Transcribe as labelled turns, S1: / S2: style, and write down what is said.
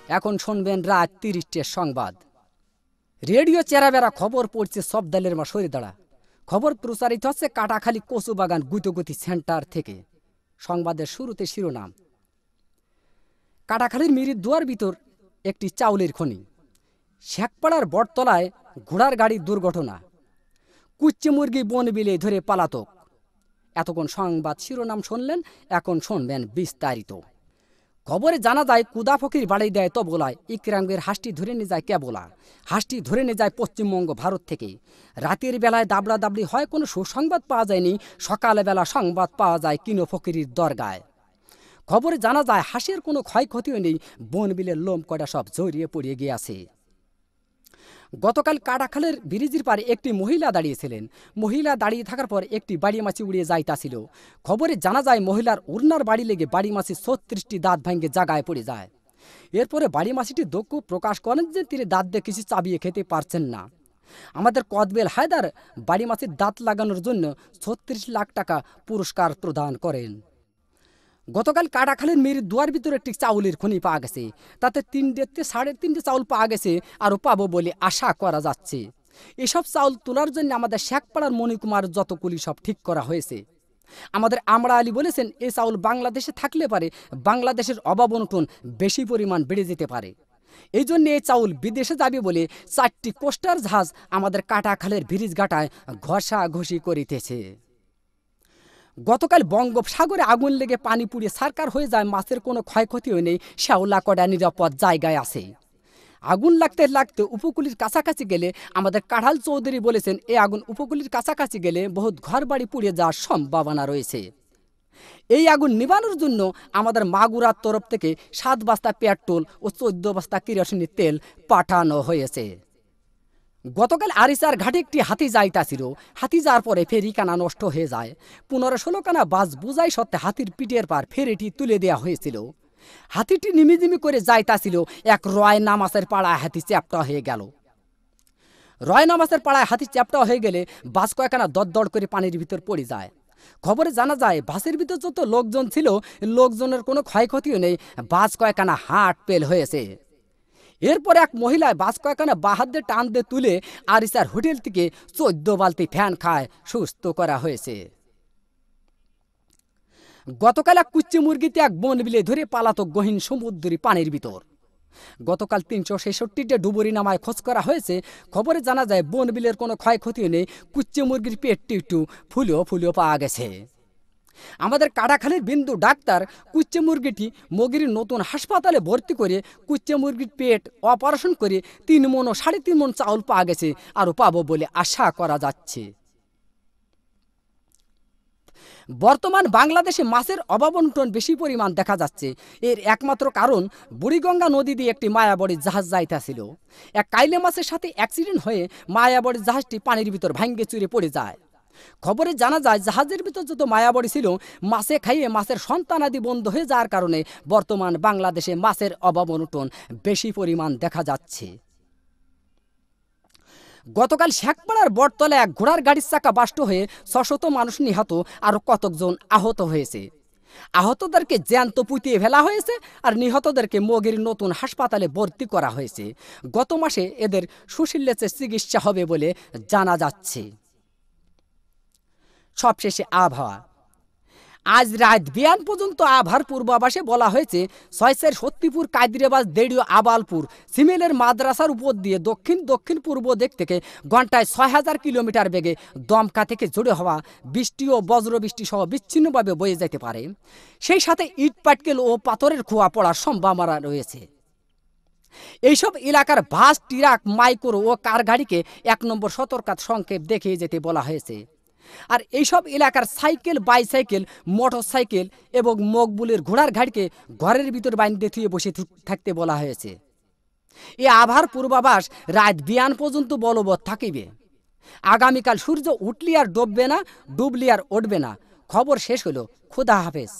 S1: এখন শুনবেন রাত ৩০টার সংবাদ। রেডিও চেরাবেড়া খবর পড়ছে সব দলের মা সরে দাঁড়া। খবর প্রচারিত হচ্ছে কাটাখালী কচুবাগান গুতগতি সেন্টার থেকে। সংবাদের শুরুতে শিরোনাম। কাটাখালীর মিরির দুয়ার ভিতর একটি চাউলের খনি। শেখপাড়ার বটতলায় ঘোড়ার গাড়ির দুর্ঘটনা। কুচ্চে মুরগি বন বিলে ধরে পালাতক। এতক্ষণ সংবাদ শিরোনাম শুনলেন, এখন শুনবেন বিস্তারিত। খবরে জানা যায় কুদা ফকির বাড়ি দেয় তবলায় ইকরাঙ্গের হাঁসটি ধরে নিয়ে যায় কেবলা। হাঁসটি ধরে নিয়ে যায় পশ্চিমবঙ্গ ভারত থেকে। রাতের বেলায় দাবড়া দাবড়ি হয়, কোনো সুসংবাদ পাওয়া যায়নি। সকালবেলা সংবাদ পাওয়া যায় কিনো ফকিরির দরগায়। খবরে জানা যায় হাঁসের কোনো ক্ষয়ক্ষতিও নেই, বন বিলের লোম কয়টা সব জড়িয়ে পড়িয়ে গিয়েছে। গতকাল কাটাখালের ব্রিজের পারে একটি মহিলা দাঁড়িয়েছিলেন। মহিলা দাঁড়িয়ে থাকার পর একটি বাড়ি মাছি উড়িয়ে যাইতাছিল। খবরে জানা যায় মহিলার উড়নার বাড়ি লেগে বাড়ি মাছি ৩৬টি দাঁত ভাঙে জায়গায় পড়ে যায়। এরপরে বাড়ি মাছিটি দুঃখ প্রকাশ করেন যে তিনি দাঁত দিয়ে কিছু চাবিয়ে খেতে পারছেন না। আমাদের কদবেল হায়দার বাড়ি মাছির দাঁত লাগানোর জন্য ৩৬ লাখ টাকা পুরস্কার প্রদান করেন। গতকাল কাটাখালীর মিরির দুয়ার ভিতরে একটি চাউলের খনি পাওয়া গেছে। তাতে ৩.৫ চাউল পাওয়া গেছে, আরও পাবো বলে আশা করা যাচ্ছে। এসব চাউল তোলার জন্য আমাদের শেখপাড়ার মণিকুমার যতগুলি সব ঠিক করা হয়েছে। আমাদের আমরা আলী বলেছেন, এই চাউল বাংলাদেশে থাকলে পারে বাংলাদেশের অভাব অনটন বেশি পরিমাণ বেড়ে যেতে পারে। এই জন্য এই চাউল বিদেশে যাবে বলে ৪টি কোস্টার জাহাজ আমাদের কাটাখালের ব্রিজ ঘাটায় ঘষাঘষি করিতেছে। গতকাল বঙ্গোপসাগরে আগুন লেগে পানি পুড়িয়ে সারকার হয়ে যায়, মাছের কোনো ক্ষয়ক্ষতিও নেই, শ্যাওলা কটা নিরাপদ জায়গায় আছে। আগুন লাগতে লাগতে উপকূলের কাছাকাছি গেলে আমাদের কাঁঠাল চৌধুরী বলেছেন, এই আগুন উপকূলের কাছাকাছি গেলে বহুত ঘর বাড়ি পুড়িয়ে যাওয়ার সম্ভাবনা রয়েছে। এই আগুন নিবানোর জন্য আমাদের মাগুরার তরফ থেকে ৭ বস্তা পেট্রোল ও ১৪ বস্তা কেরোসিনের তেল পাঠানো হয়েছে। গতকাল আরিচার ঘাটে একটি হাতি যাইতাছিল। হাতি যাওয়ার পরে ফেরিখানা নষ্ট হয়ে যায়। ১৫-১৬ খানা বাস বুঝাই সত্ত্বে হাতির পিঠের পার ফেরিটি তুলে দেওয়া হয়েছিল। হাতিটি নিমিজিমি করে যাইতাছিল, এক রয় নামাজের পাড়ায় হাতি চ্যাপ্টা হয়ে গেল। রয় নামাজের পাড়ায় হাতি চ্যাপ্টা হয়ে গেলে বাস কয়েকখানা দরদড় করে পানির ভিতর পড়ে যায়। খবরে জানা যায় বাসের ভিতর যত লোকজন ছিল, লোকজনের কোনো ক্ষয়ক্ষতিও নেই, বাস কয়েকখানা হাট পেল হয়েছে। এরপর এক মহিলায় বাস কয়েকখানা বাহাত দিয়ে টান দিয়ে তুলে আরিচার হোটেল থেকে ১৪ বালতি ফ্যান খায় সুস্থ করা হয়েছে। গতকাল এক কুচ্চি মুরগিতে এক বন বিলে ধরে পালাতক গহীন সমুদ্রী পানির ভিতর। গতকাল ৩৬৬টা ডুবুরি নামায় খোঁজ করা হয়েছে। খবরে জানা যায় বন বিলের কোনো ক্ষয়ক্ষতিও নেই, কুচ্চি মুরগির পেটটি একটু ফুলেও পাওয়া গেছে। আমাদের কাটাখালীর বিন্দু ডাক্তার কুচ্চে মুরগিটি মগির নতুন হাসপাতালে ভর্তি করে কুচ্চে মুরগির পেট অপারেশন করে ৩ মণ ও ৩.৫ মণ চাউল পাওয়া গেছে, আরও পাবো বলে আশা করা যাচ্ছে। বর্তমান বাংলাদেশে মাছের অভাব অনটন বেশি পরিমাণ দেখা যাচ্ছে। এর একমাত্র কারণ বুড়িগঙ্গা নদী দিয়ে একটি মায়াবড়ির জাহাজ যাইতেছিল। এক কাইলে মাছের সাথে অ্যাক্সিডেন্ট হয়ে মায়াবড়ির জাহাজটি পানির ভিতর ভাঙ্গে চুরে পড়ে যায়। খবরে জানা যায় জাহাজের ভিতর যত মায়াবড়ি ছিল, মাছে খাইয়ে মাছের সন্তানাদি বন্ধ হয়ে যাওয়ার কারণে বর্তমান বাংলাদেশে মাছের অভাব অনটন বেশি পরিমাণ দেখা যাচ্ছে। গতকাল শেখপাড়ার বটতলায় এক ঘোড়ার গাড়ির চাকা বাষ্ট হয়ে ৬০০ মানুষ নিহত, আরও কতকজন আহত হয়েছে। আহতদেরকে জ্যান্ত পুঁতিয়ে ফেলা হয়েছে, আর নিহতদেরকে মগির নতুন হাসপাতালে ভর্তি করা হয়েছে। গত মাসে এদের সুশীলের চিকিৎসা হবে বলে জানা যাচ্ছে। সবশেষে আবহাওয়া। আজ রাত বিয়ান পর্যন্ত আবহাওয়ার পূর্বাভাসে বলা হয়েছে, ৬ সত্যিপুর, কাদিরাবাজ, দেড়িও, আবালপুর, সিমেলের মাদ্রাসার উপর দিয়ে দক্ষিণ পূর্ব দিক থেকে ঘন্টায় ৬০০০ কিলোমিটার বেগে দমকা থেকে জোরে হওয়া বৃষ্টি ও বজ্রবৃষ্টি সহ বিচ্ছিন্নভাবে বয়ে যেতে পারে। সেই সাথে ইট পাটকেল ও পাথরের খোয়া পড়ার সম্ভাবনা রয়েছে। এইসব এলাকার বাস, ট্রাক, মাইক্রো ও কার গাড়িকে ১ নম্বর সতর্কতা সংকেত দেখিয়ে যেতে বলা হয়েছে। আর এইসব এলাকার সাইকেল, বাইসাইকেল, মোটর সাইকেল এবং মকবুলের ঘোড়ার গাড়িকে ঘরের ভিতর বাইন্ধে থুয়ে বসে থাকতে বলা হয়েছে। এই আবহাওয়ার পূর্বাভাস রাত বিয়ান পর্যন্ত বলবৎ থাকিবে। আগামীকাল সূর্য উঠলি আর ডুববে না, ডুবলি আর উঠবে না। খবর শেষ হলো। খোদা হাফেজ।